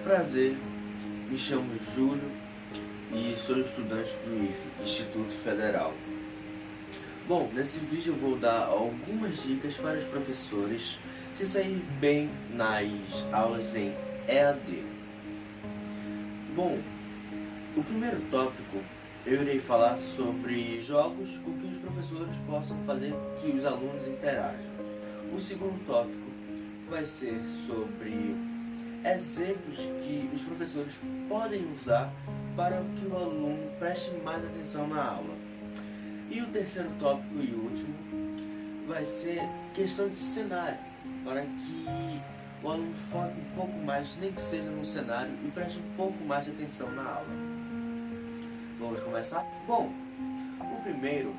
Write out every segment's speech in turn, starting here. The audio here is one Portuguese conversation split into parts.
Prazer, me chamo Júlio e sou estudante do IFE, Instituto Federal. Bom, nesse vídeo eu vou dar algumas dicas para os professores se sair bem nas aulas em EAD. Bom, o primeiro tópico eu irei falar sobre jogos com que os professores possam fazer que os alunos interajam. O segundo tópico vai ser sobre exemplos que os professores podem usar para que o aluno preste mais atenção na aula. E o terceiro tópico e último vai ser questão de cenário, para que o aluno foque um pouco mais, nem que seja no cenário, e preste um pouco mais de atenção na aula. Vamos começar? Bom, o primeiro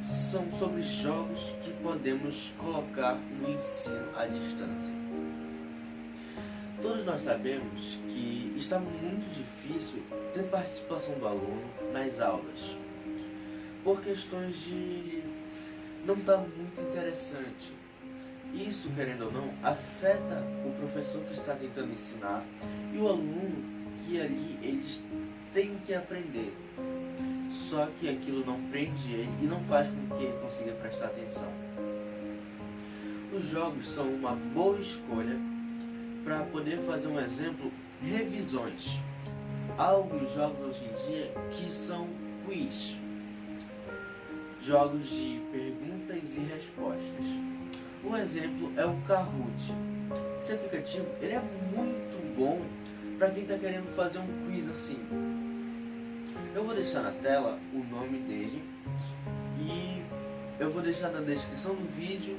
são sobre jogos que podemos colocar no ensino à distância. Todos nós sabemos que está muito difícil ter participação do aluno nas aulas, por questões de não estar muito interessante. Isso, querendo ou não, afeta o professor que está tentando ensinar e o aluno que ali eles têm que aprender. Só que aquilo não prende ele e não faz com que ele consiga prestar atenção. Os jogos são uma boa escolha para poder fazer um exemplo, revisões. Há alguns jogos hoje em dia que são quiz, jogos de perguntas e respostas. Um exemplo é o Kahoot. Esse aplicativo ele é muito bom para quem está querendo fazer um quiz assim. Eu vou deixar na tela o nome dele e eu vou deixar na descrição do vídeo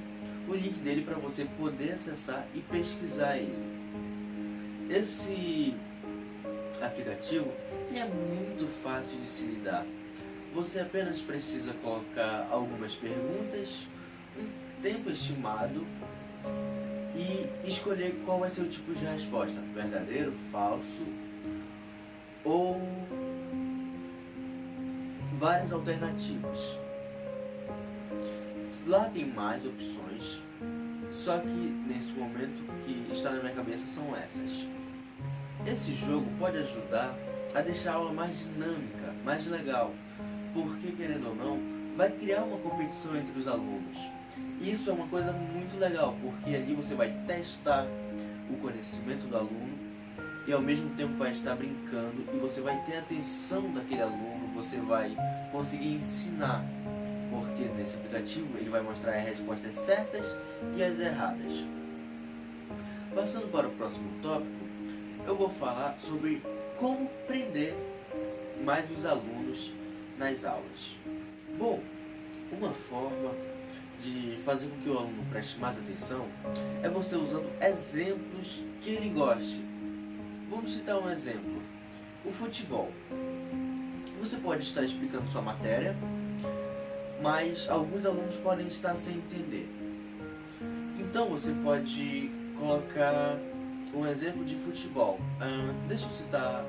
o link dele para você poder acessar e pesquisar ele. Esse aplicativo ele é muito fácil de se lidar. Você apenas precisa colocar algumas perguntas, um tempo estimado e escolher qual vai ser o tipo de resposta, verdadeiro, falso ou várias alternativas. Lá tem mais opções, só que nesse momento que está na minha cabeça são essas. Esse jogo pode ajudar a deixar a aula mais dinâmica, mais legal, porque querendo ou não, vai criar uma competição entre os alunos. Isso é uma coisa muito legal, porque ali você vai testar o conhecimento do aluno e ao mesmo tempo vai estar brincando e você vai ter a atenção daquele aluno, você vai conseguir ensinar, porque nesse aplicativo ele vai mostrar as respostas certas e as erradas. Passando para o próximo tópico, eu vou falar sobre como prender mais os alunos nas aulas. Bom, uma forma de fazer com que o aluno preste mais atenção é você usando exemplos que ele goste. Vamos citar um exemplo: o futebol. Você pode estar explicando sua matéria, mas alguns alunos podem estar sem entender. Então você pode colocar um exemplo de futebol. Deixa eu citar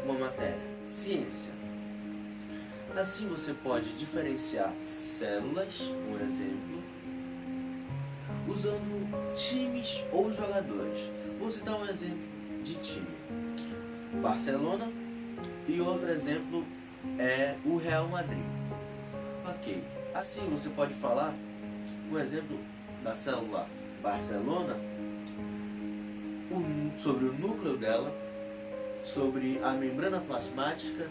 uma matéria: ciência. Assim você pode diferenciar células, um exemplo, usando times ou jogadores. Vou citar um exemplo de time: Barcelona, e outro exemplo é o Real Madrid. Ok, assim você pode falar um exemplo da célula Barcelona, sobre o núcleo dela, sobre a membrana plasmática,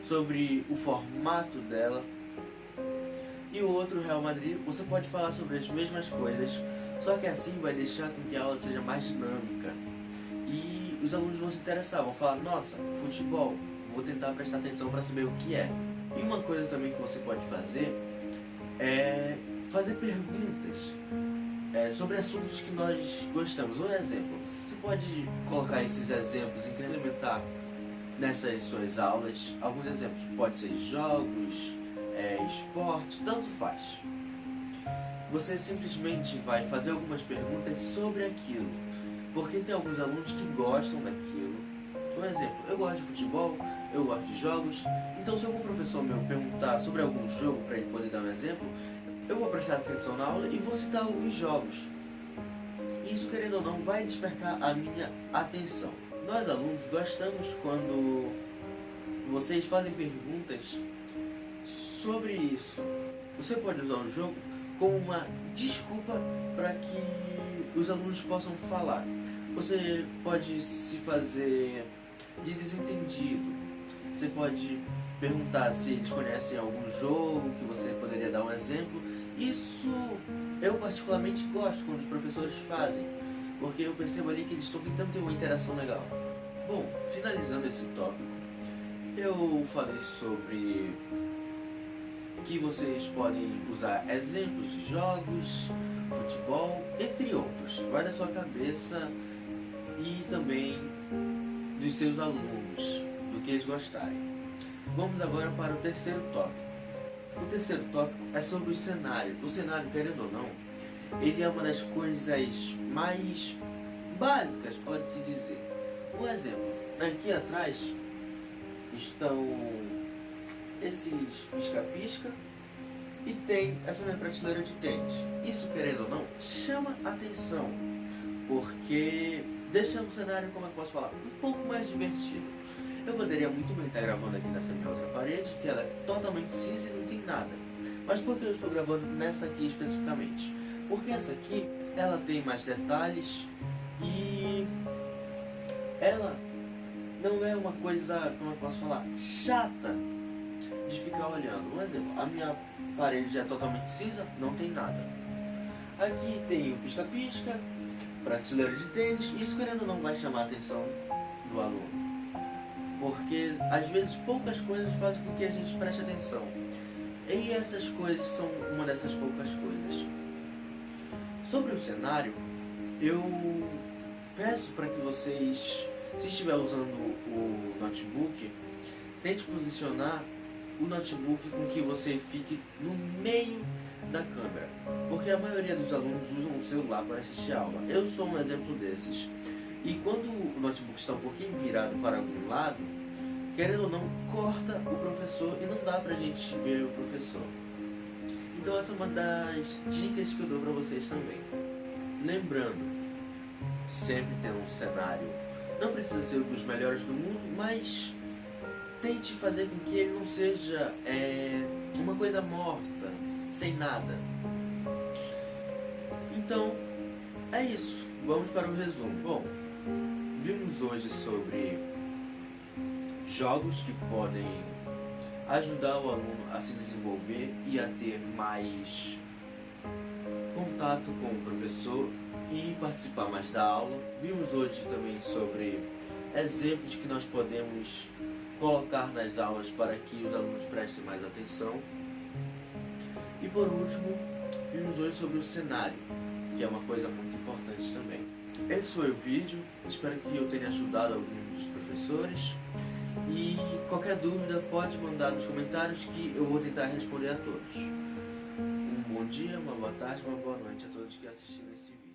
sobre o formato dela. E o outro Real Madrid, você pode falar sobre as mesmas coisas, só que assim vai deixar com que a aula seja mais dinâmica e os alunos vão se interessar, vão falar: nossa, futebol, vou tentar prestar atenção para saber o que é. E uma coisa também que você pode fazer é fazer perguntas sobre assuntos que nós gostamos. Um exemplo, você pode colocar esses exemplos e implementar nessas suas aulas. Alguns exemplos pode ser jogos, esporte, tanto faz. Você simplesmente vai fazer algumas perguntas sobre aquilo, porque tem alguns alunos que gostam daquilo. Um exemplo, eu gosto de futebol, eu gosto de jogos, então se algum professor meu perguntar sobre algum jogo para ele poder dar um exemplo, eu vou prestar atenção na aula e vou citar alguns jogos. isso, querendo ou não, vai despertar a minha atenção. Nós alunos gostamos quando vocês fazem perguntas sobre isso. Você pode usar o jogo como uma desculpa para que os alunos possam falar. Você pode se fazer de desentendido. Você pode perguntar se eles conhecem algum jogo que você poderia dar um exemplo. Isso eu particularmente gosto quando os professores fazem, porque eu percebo ali que eles estão tentando ter uma interação legal. Bom, finalizando esse tópico, eu falei sobre que vocês podem usar exemplos de jogos, futebol, entre outros. Vai da sua cabeça e também dos seus alunos, do que eles gostarem. Vamos agora para o terceiro tópico. O terceiro tópico é sobre o cenário. O cenário, querendo ou não, ele é uma das coisas mais básicas, pode-se dizer. Um exemplo, aqui atrás estão esses pisca-pisca e tem essa minha prateleira de tênis. Isso, querendo ou não, chama atenção, porque deixa o cenário, como eu posso falar, um pouco mais divertido. Eu poderia muito bem estar gravando aqui nessa minha outra parede, que ela é totalmente cinza e não tem nada. Mas por que eu estou gravando nessa aqui especificamente? Porque essa aqui, ela tem mais detalhes e ela não é uma coisa, como eu posso falar, chata de ficar olhando. Um exemplo, a minha parede já é totalmente cinza, não tem nada. Aqui tem o pisca-pisca, prateleira de tênis. Isso, querendo ou não, vai chamar a atenção do aluno, porque às vezes poucas coisas fazem com que a gente preste atenção, e essas coisas são uma dessas poucas coisas. Sobre o cenário, eu peço para que vocês, se estiver usando o notebook, tente posicionar o notebook com que você fique no meio da câmera, porque a maioria dos alunos usam o celular para assistir a aula. Eu sou um exemplo desses. E quando o notebook está um pouquinho virado para algum lado, querendo ou não, corta o professor e não dá pra gente ver o professor. Então essa é uma das dicas que eu dou pra vocês também. Lembrando, sempre ter um cenário, não precisa ser um dos melhores do mundo, mas tente fazer com que ele não seja uma coisa morta, sem nada. Então, é isso. Vamos para o resumo. Bom, vimos hoje sobre jogos que podem ajudar o aluno a se desenvolver e a ter mais contato com o professor e participar mais da aula. Vimos hoje também sobre exemplos que nós podemos colocar nas aulas para que os alunos prestem mais atenção. E por último, vimos hoje sobre o cenário, que é uma coisa muito importante também. Esse foi o vídeo, espero que eu tenha ajudado alguns dos professores. E qualquer dúvida pode mandar nos comentários que eu vou tentar responder a todos. Um bom dia, uma boa tarde, uma boa noite a todos que assistiram esse vídeo.